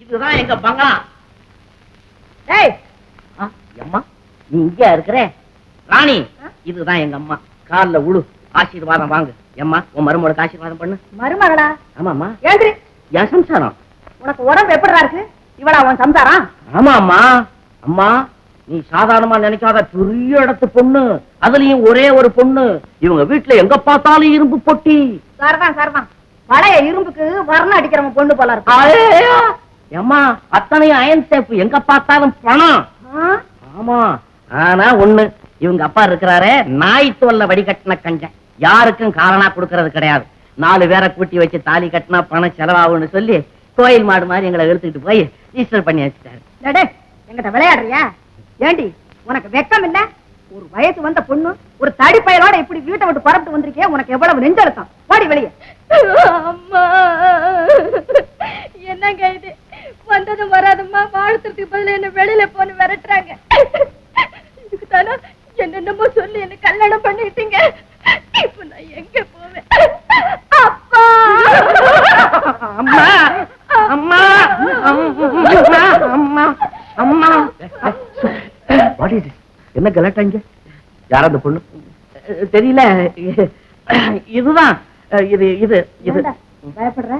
இதுதான் எங்க பங்களா. ஏய் அம்மா நீ இங்க இருக்கிற ராணி, இதுதான் எங்க அம்மா. கால்ல உழு, ஆசீர்வாதம் வாங்கு. எம்மா உன் மருமகளுக்கு ஆசீர்வாதம் பண்ணு. மருமகளா? ஆமாம்மா. ஏந்திரி. என் சம்சாரம். உனக்கு உடம்பு எப்படிடா இருக்கு? இவளா உன் சம்சாரம்? ஆமா அம்மா. அம்மா நீ சாதாரணமா நினைக்காத பெரிய இடத்து பொண்ணு, அதுலயும் ஒரே ஒரு பொண்ணு. இவங்க வீட்டுல எங்க பார்த்தாலும் இரும்பு பொட்டி. சரதான் சரதான், பழைய இரும்புக்கு வர்ணம் அடிக்கிறவன் பொண்ணு போல இருக்கு. அம்மா அத்தனையும் அயன் சேப்பு, எங்க பார்த்தாலும் பணம். ஆமா, ஆனா ஒண்ணு, இவங்க அப்பா இருக்கிறாரே நாய் தோல்ல வடிகட்டின கஞ்சன், யாருக்கும் காரணா கொடுக்கறது கிடையாது. 4 பேரை கூட்டி வச்சு தாலி கட்டினா பணம் செலவாகும்னு சொல்லி கோயில் மாடு மாதிரி எங்களை எடுத்துக்கிட்டு போய் ரிஜிஸ்டர் பண்ணி வச்சுட்டாரு. எங்கிட்ட விளையாடுறியா? ஏண்டி உனக்கு வெக்கம் இல்ல? ஒரு வயசு வந்த பொண்ணு ஒரு தடி பயலோட இப்படி வீட்டை விட்டு புறப்பட்டு வந்திருக்கே, உனக்கு எவ்வளவு நெஞ்செழுத்தம்? ஓடி வெளியே. அம்மா என்னங்க இது? வந்ததும் வராதம்மா வாழ்த்துறதுக்கு பதில் என்ன வெளியில போன்னு விரட்டுறாங்க. இதுக்கு தானே என்னென்னமோ சொல்லி என்ன கல்யாணம் பண்ணிட்டீங்க. இப்ப நான் எங்க போவேன்? அப்பா! அம்மா அம்மா அம்மா அம்மா. என்ன கலாட்டாங்க? யார் அந்த பொண்ணு? தெரியல. இதுதான் இது இது இது. பயப்படுற?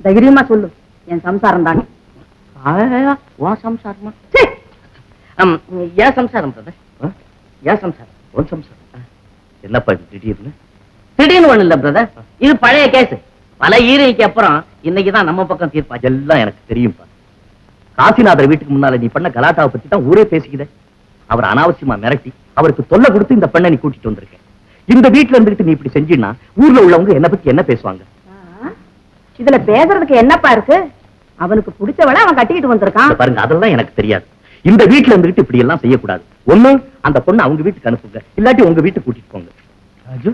தைரியமா சொல்லு, என் சம்சாரம் தானே. உன் சம்சாரமா? ஏன் சம்சாரம் பிரதர், ஏன் சம்சாரம்? உன் சம்சாரம். என்னப்பா திடீர்னு? திடீர்னு ஒண்ணு இல்ல பிரதர், இது பழைய கேஸ். பல ஈரைக்கு அப்புறம் இன்னைக்குதான் நம்ம பக்கம் தீர்ப்பா. எல்லாம் எனக்கு தெரியும்பா. காசிநாதர் வீட்டுக்கு முன்னால நீ பண்ண கலாட்டாவை பத்தி தான் ஊரே பேசிக்கிற. அவர் அனாவசியமா மிரட்டி அவருக்கு தொல்லை கொடுத்து இந்த பெண்ணை நீ கூட்டிட்டு வந்திருக்க. இந்த வீட்டுல இருந்துட்டு நீ இப்படி செஞ்சினா ஊர்ல உள்ளவங்க என்ன பத்தி என்ன பேசுவாங்க? இதுல பேசுறதுக்கு என்னப்பா இருக்கு? அவனுக்கு பிடிச்சவளை அவன் கட்டிக்கிட்டு வந்திருக்கான். பாருங்க, அதெல்லாம் எனக்கு தெரியாது. இந்த வீட்டுல இருந்துட்டு இப்படி எல்லாம் செய்யக்கூடாது. ஒண்ணு அந்த பொண்ணு அவங்க வீட்டுக்கு அனுப்புங்க, இல்லாட்டி உங்க வீட்டுக்கு கூட்டிட்டு போங்க. ராஜு,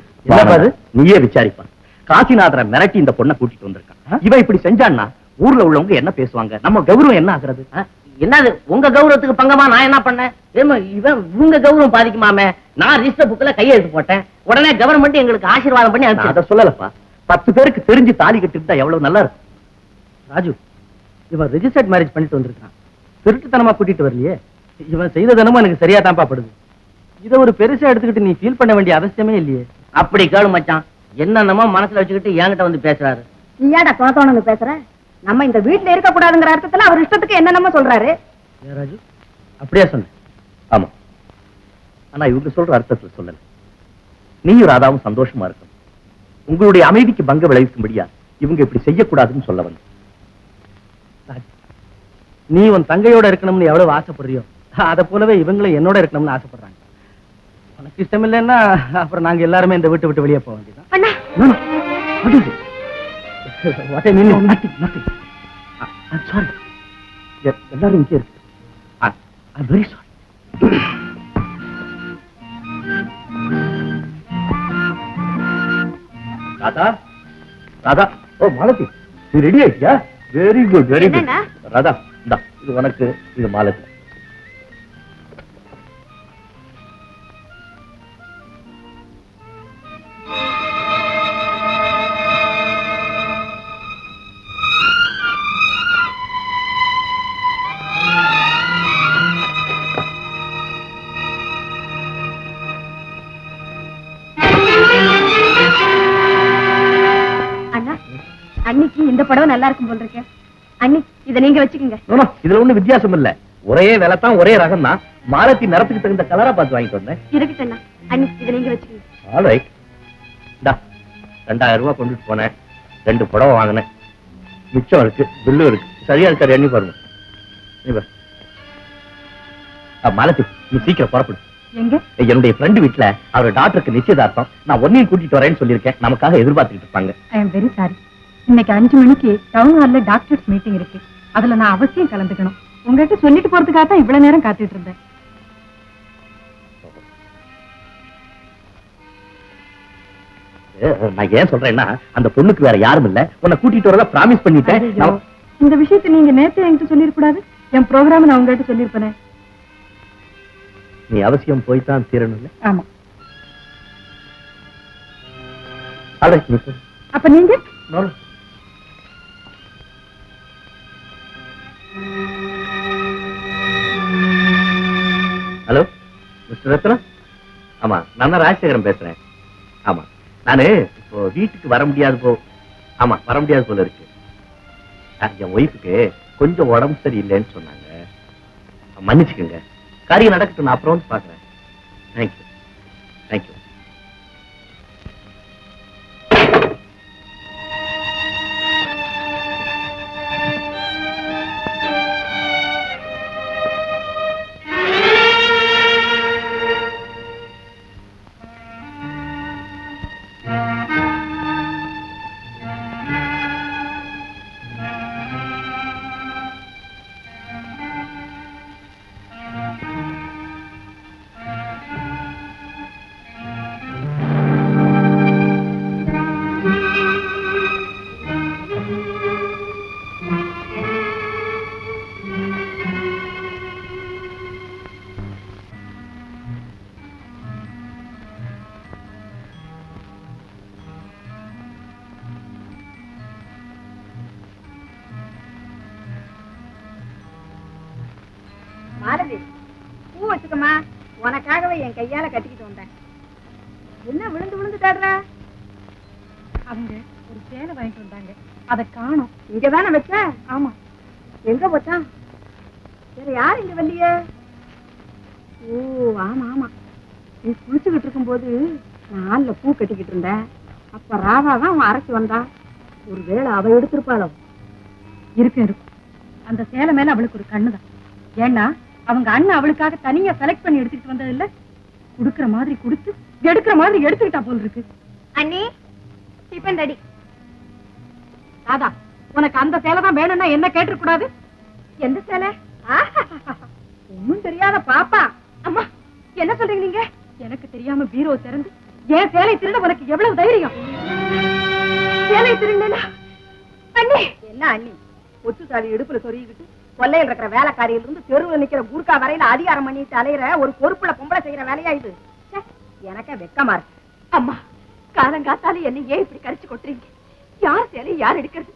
நீயே விசாரிப்பா. காசிநாதரை மிரட்டி இந்த பொண்ணை கூட்டிட்டு வந்திருக்கான். இவன் இப்படி செஞ்சான்னா ஊர்ல உள்ளவங்க என்ன பேசுவாங்க? நம்ம கௌரவம் என்ன ஆகுறது? என்னது உங்க கௌரவத்துக்கு பங்கமா நான் என்ன பண்ணேன்? இவன் உங்க கௌரவம் பாதிக்குமாமே. நான் ரிஜிஸ்டர் புக்ல கையெழுத்து போட்டேன், உடனே கவர்மெண்ட் எங்களுக்கு ஆசீர்வாதம் பண்ணி அதை சொல்லலப்பா. 10 பேருக்கு தெரிஞ்சு தாலி கட்டிட்டு எவ்வளவு நல்லா இருக்கும். ராஜு, இவன் ரிஜிஸ்டர்ட் மேரேஜ் பண்ணிட்டு வந்திருக்கான். திருட்டுத்தனமா கூட்டிட்டு வரலையே. இவன் செய்த தினமும் எனக்கு சரியா தான் பாப்படுது. இதை ஒரு பெருசா எடுத்துக்கிட்டு நீ ஃபீல் பண்ண வேண்டிய அவசியமே இல்லையே. அப்படி கேளு மச்சான், என்னென்னமோ மனசுல வச்சுக்கிட்டு என்கிட்ட வந்து பேசுறாரு. நீ ஏடா தோணு பேசுற? நம்ம இந்த வீட்டுல இருக்க கூடாதுங்கிற அர்த்தத்துல அவர் இஷ்டத்துக்கு என்னென்னமோ சொல்றாரு. ராஜு, அப்படியே சொன்ன? ஆமா, ஆனா இவங்க சொல்ற அர்த்தத்துல சொல்லல. நீயும் ராதாவும் சந்தோஷமா இருக்கும். உங்களுடைய அமைதிக்கு பங்க விளைவிக்கும்படியா இவங்க இப்படி செய்யக்கூடாதுன்னு சொல்ல வந்து. நீ உன் தங்கையோட இருக்கணும்னு எவ்வளவு ஆசைப்படுறியோ, அதை போலவே இவங்களும் என்னோட இருக்கணும்னு ஆசைப்படுறாங்க. உனக்கு இஷ்டம் இல்லைன்னா அப்புறம் நாங்க எல்லாருமே இந்த வீட்டை விட்டு வெளியே போக வேண்டியதான். எல்லாரும் இங்கே இருக்கு. Very sorry. Radha, Radha. Oh Malathi, நீ ரெடி ஆயிட்டியா? Very good, very good. Radha, இந்தா இது உனக்கு, இது மாலதி. அன்னைக்கு இந்த படம் நல்லா இருக்கும் போல் இருக்கேன். அண்ணி, இதை நீங்க வச்சுக்கோங்க. இதுல ஒண்ணு வித்தியாசம் இல்ல, ஒரே வேலை தான், ஒரே ரகம் தான். மாலத்தி நிறத்துக்கு தகுந்த கலரா பார்த்து வாங்கிட்டு வந்தேன். இருக்கட்டும் அண்ணி, இதை நீங்க வச்சுக்கோங்க. ஆல்ரைட். 2000 ரூபாய் கொண்டுட்டு போனேன், 2 புடவை வாங்கினேன், மிச்சம் இருக்கு, பில்லு இருக்கு. சரியா இருக்காரு, எண்ணி பாருங்க. மாலத்தி, நீ சீக்கிரம் புறப்படு. எங்க? என்னுடைய ஃப்ரெண்டு வீட்டுல அவர் டாக்டருக்கு நிச்சயதார்த்தம். நான் ஒன்னையும் கூட்டிட்டு வரேன்னு சொல்லியிருக்கேன். நமக்காக எதிர்பார்த்துட்டு இருப்பாங்க. I am very sorry. இன்னைக்கு 5 மணிக்கு டவுன் ஹால்ல டாக்டர்ஸ் மீட்டிங் இருக்கு. அதுல நான் அவசியம் கலந்துக்கணும். உங்ககிட்ட சொல்லிட்டு போறதுக்காக தான் இவ்வளவு நேரம் காத்துட்டு இருந்தேன். நான் ஏன் சொல்றேன்னா, அந்த பொண்ணுக்கு வேற யாரும் இல்ல, உன்னை கூட்டிட்டு வரல பிராமிஸ் பண்ணிட்டேன். இந்த விஷயத்தை நீங்க நேத்து என்கிட்ட சொல்லிருக்கூடாது. என் ப்ரோக்ராம் நான் உங்ககிட்ட சொல்லிருப்பேனே. நீ அவசியம் போய்தான் தீரணும். ஆமா. ஆல்ரைட், நீ போ. அப்ப நீங்க? மிஸ்டர் ரத்னம், ஆமா நான் தான் ராஜசேகரன் பேசுறேன். ஆமா நானு இப்போ வீட்டுக்கு வர முடியாது போல இருக்கு. என் ஒய்ஃபுக்கு கொஞ்சம் உடம்பு சரியில்லைன்னு சொன்னாங்க. மன்னிச்சுக்கோங்க, காரியம் நடக்கட்டும், நான் அப்புறம் வந்து பாக்குறேன். Thank you thank you. மாலதி, பூ வச்சுக்கமா, உனக்காகவே என் கையால கட்டிக்கிட்டு வந்தேன். என்ன விழுந்து விழுந்து தேடுற? அவங்க ஒரு சேலை வாங்கிட்டு வந்தாங்க, அதை காணோம். இங்கதானே வச்ச? ஆமா. எங்க போச்சா? வேற யார் இங்க வரலையே? ஓ ஆமா ஆமா, நீ குளிச்சுக்கிட்டு இருக்கும் போது நான்ல பூ கட்டிக்கிட்டு இருந்தேன். அப்ப ராதா தான் அவன் அரைச்சு வந்தா. ஒருவேளை அவ எடுத்திருப்பாளோ? இருக்கும். அந்த சேலை மேல அவளுக்கு ஒரு கண்ணுதான். ஏன்னா அவங்க அண்ணன் அவளுக்காக தனியா செலக்ட் பண்ணி எடுத்துக்கிட்டு வந்தது இல்ல. குடுக்கற மாதிரி குடுத்து எடுக்கிற மாதிரி எடுத்துக்கிட்டா போல இருக்கு. அண்ணி, டிபன் ரெடி. ராதா, உனக்கு அந்த சேலை தான் வேணும்னா என்ன கேட்டு கூடாது? எந்த சேலை? ஒண்ணும் தெரியாத பாப்பா. அம்மா, என்ன சொல்றீங்க நீங்க? எனக்கு தெரியாம பீரோ திறந்து ஏன் சேலை திருட உனக்கு எவ்வளவு தைரியம்? சேலை திருடனா? அண்ணி என்ன அண்ணி, ஒத்து தாலி இடுப்புல சொருகிக்கிட்டு கொல்லையில் இருக்கிற வேலைக்காரியில இருந்து தெருவில் நிக்கிற கூர்க்கா வரையில அதிகாரம் பண்ணிட்டு அலையிற ஒரு பொறுப்புல பொம்பளை செய்யற வேலையா இது? எனக்கே வெக்கமா இருக்கு. அம்மா, காலங்காத்தால என்ன ஏன் இப்படி கரிச்சு கொட்டுறீங்க? யார் சேலையை யார் எடுக்கிறது?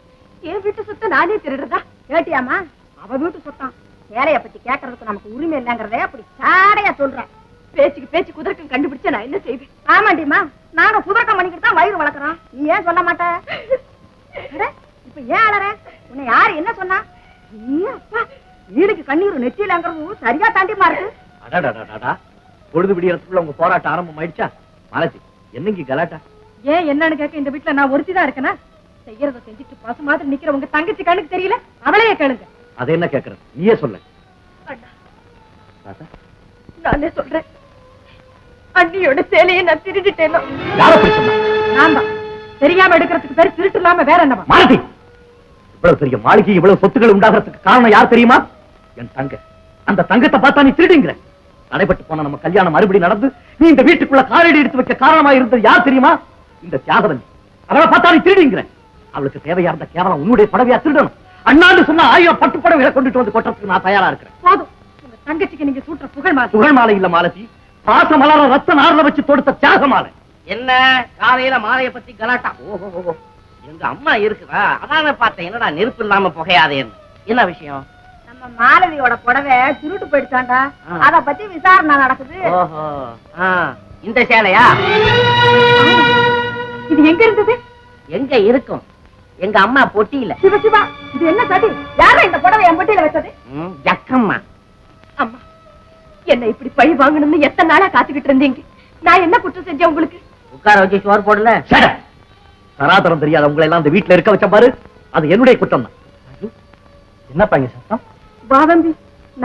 என் வீட்டு சொத்தை நானே திருடுறதா? கேட்டியாமா? அவ வீட்டு சொத்தான். சேலைய பத்தி கேட்கறதுக்கு நமக்கு உரிமை இல்லைங்கிறதே அப்படி சாடையா சொல்றேன். பேச்சுக்கு பேச்சு குதிரக்கம் கண்டுபிடிச்சா நான் என்ன செய்வேன்? ஆமாண்டிமா, நானும் குதிரக்கம் பண்ணிக்கிட்டு தான் வயிறு வளர்க்குறோம். நீ ஏன் சொல்ல மாட்ட? இப்ப ஏன் அலற? உன்னை யாரு என்ன சொன்னா? அப்பா, வீடுக்கு கண்ணீர் நெத்தியிலங்கிறது சரியா தாண்டிமா இருக்கு. அடாடாடாடா, பொழுது விடியறதுக்குள்ள உங்க போராட்டம் ஆரம்பம் ஆயிடுச்சா? மாலதி, என்னங்க கலாட்டா? ஏன் என்னன்னு கேட்க இந்த வீட்டுல நான் ஒருத்திதான் இருக்கேனா? செய்யறத செஞ்சுட்டு பசு மாதிரி நிக்கிற உங்க தங்கச்சி கண்ணுக்கு தெரியல? அவளையே கேளுங்க. அதை என்ன கேக்குறது? நீயே சொல்ல. நானே சொல்றேன், அண்ணியோட சேலையை நான் திருடிட்டேன். யார அப்படி சொன்னா? நான் தான். தெரியாம எடுக்கிறதுக்கு பேரு திருட்டு இல்லாம வேற என்னவா? மாலதி, இவ்வளவு பெரிய மாளிகை இவ்வளவு சொத்துக்கள் உண்டாகிறதுக்கு காரணம் யார் தெரியுமா? என் தங்க. அந்த தங்கத்தை பார்த்தா நீ திருடுங்கிற. நடைபெற்று போன நம்ம கல்யாணம் மறுபடி நடந்து நீ இந்த வீட்டுக்குள்ள காலடி எடுத்து வைக்க காரணமா இருந்தது யார் தெரியுமா? இந்த தியாகவன். அவளை பார்த்தா நீ திருடுங்கிற. அவளுக்கு தேவையா இருந்த கேவலம் உன்னுடைய புடவையா திருடணும். அண்ணாண்டு சொன்னா 1000 பட்டு புடவைகளை கொண்டுட்டு வந்து கொட்டறதுக்கு நான் தயாரா இருக்கிறேன். போதும், உங்க தங்கச்சிக்கு நீங்க சூட்டுற புகழ் மாலை. புகழ் மாலை இல்ல மாலதி, பாச மலர ரத்த நார்ல வச்சு தொடுத்த தியாக மாலை. என்ன காலையில மாலைய பத்தி கலாட்டா? ஓஹோ, எங்க அம்மா இருக்குதா? அதான பார்த்தேன், என்னடா நெருப்பு இல்லாம புகையாதேன்னு. என்ன விஷயம்? நம்ம மாலதியோட புடவை திருட்டு போயிடுச்சாண்டா, அத பத்தி விசாரணை நடக்குது. ஓஹோ, இந்த சேலையா? இது எங்க இருந்தது? எங்க இருக்கும்? எங்க அம்மா பொட்டியில. சிவ சிவா, இது என்ன சதி? யாரா இந்த புடவை என் பொட்டியில வச்சது? ஜக்கம்மா. அம்மா, என்ன இப்படி பழி வாங்கணும்னு எத்தனை நாளா காத்துக்கிட்டு இருந்தீங்க? நான் என்ன குற்றம் செஞ்சேன் உங்களுக்கு? உட்கார வச்சு சோறு போடல. சராதரம் தெரியாத உங்களை எல்லாம் அந்த வீட்டுல இருக்க வச்ச பாரு, அது என்னுடைய குற்றம் தான். என்னப்பா இங்க சத்தம்? வாதம்பி,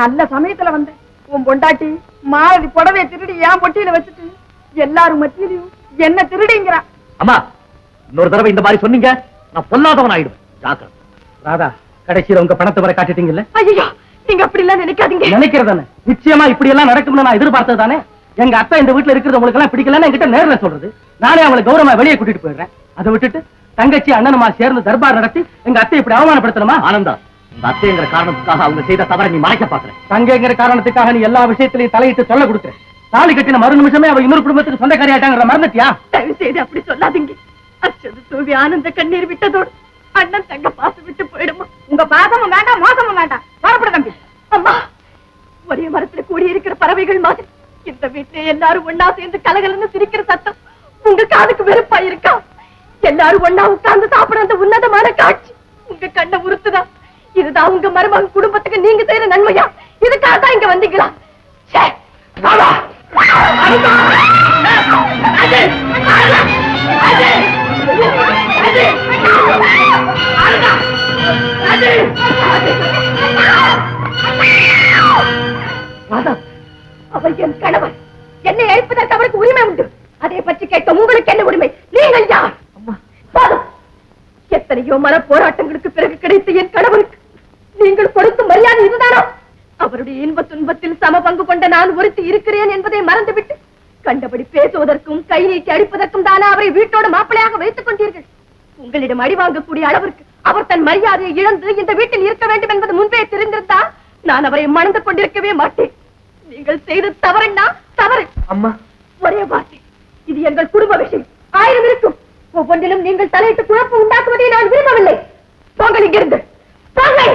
நல்ல சமயத்துல வந்தேன். உன் பொண்டாட்டி மாலதி புடவையை திருடி என் பொட்டியில வச்சுட்டு எல்லாரும் மத்தியிலையும் என்ன திருடிங்கிறா. அம்மா, இன்னொரு தடவை இந்த மாதிரி சொன்னீங்க நான் பொல்லாதவன் ஆயிடுவேன். ஜாக்கிரதை. ராதா, கடைசியில உங்க பணத்தை வர காட்டிட்டீங்கல்ல? ஐயோ, நீங்க அப்படி எல்லாம் நினைக்காதீங்க. நினைக்கிறதானே? நிச்சயமா இப்படி எல்லாம் நடக்கும்னு நான் எதிர்பார்த்தது தானே. எங்க அத்தை இந்த வீட்டுல இருக்கிறது உங்களுக்கு எல்லாம் பிடிக்கலன்னு என்கிட்ட நேர்ல சொல்றது. நானே அவங்களை கௌரவமா வெளியே கூட்டிட்டு போயிடுறேன். அதை விட்டுட்டு தங்கச்சி அண்ணனுமா சேர்ந்து தர்பார் நடத்தி எங்க அத்தை இப்படி அவமானப்படுத்தணுமா? ஆனந்தா, உங்க அத்தைங்கிற காரணத்துக்காக அவங்க செய்த தவறை நீ மறைக்க பாக்குறேன். தங்கைங்கிற காரணத்துக்காக நீ எல்லா விஷயத்திலையும் தலையிட்டு சொல்ல கொடுக்குறேன். தாலி கட்டின மறு நிமிஷமே அவ இன்னொரு குடும்பத்துக்கு சொந்தக்காரியாட்டாங்கிற மறந்துட்டியா? தயவு செய்து அப்படி சொல்லாதீங்க. அச்சது தூவி ஆனந்த கண்ணீர் விட்டதோடு அண்ணன் தங்க பாசம் விட்டு போயிடுமா? உங்க பாசமும் வேண்டாம், மோசமும் வேண்டாம். வரப்பட தம்பி. அம்மா, ஒரே மரத்துல கூடி இருக்கிற பறவைகள் மாதிரி இந்த வீட்டுல எல்லாரும் ஒன்னா சேர்ந்து கலகலன்னு சிரிக்கிற சத்தம் உங்க காதுக்கு வெறுப்பா இருக்கா? எல்லாரும் ஒன்னா உட்கார்ந்து சாப்பிட அந்த உன்னதமான காட்சி உங்க கண்ணை உறுத்துதா? இதுதான் உங்க மருமகன் குடும்பத்துக்கு நீங்க செய்யற நன்மையா? இதுக்காக தான் இங்க வந்தீங்களா? அவர் என் கணவர். என்னை அழைப்பதற்கு அவருக்கு உரிமை உண்டு. அதை பற்றி கேட்க உங்களுக்கு என்ன உரிமை? நீங்கள் யார்? போதும். எத்தனையோ மன போராட்டங்களுக்கு பிறகு கிடைத்த என் கணவருக்கு நீங்கள் கொடுத்த மரியாதை இதுதானா? அவருடைய இன்ப துன்பத்தில் சம பங்கு கொண்ட நான் ஒருத்தி இருக்கிறேன் என்பதை மறந்துவிட்டு கண்டபடி பேசுவதற்கும் கை நீட்டி அடிப்பதற்கும் தானே அவரை வீட்டோட மாப்பிளையாக வைத்துக் கொண்டீர்கள். உங்களிடம் அடி வாங்கக்கூடிய அளவிற்கு அவர் தன் மரியாதையை இழந்து இந்த வீட்டில் இருக்க வேண்டும் என்பது முன்பே தெரிந்திருந்தால் நான் அவரை மணந்து கொண்டிருக்கவே மாட்டேன். நீங்கள் செய்த தவறுன்னா தவறு. அம்மா, ஒரே வார்த்தை, இது எங்கள் குடும்ப விஷயம். 1000 இருக்கும். ஒவ்வொன்றிலும் நீங்கள் தலையிட்டு குழப்பம் உண்டாக்குவதை நான் விரும்பவில்லை. போங்கள் இங்கிருந்து, போங்கள்.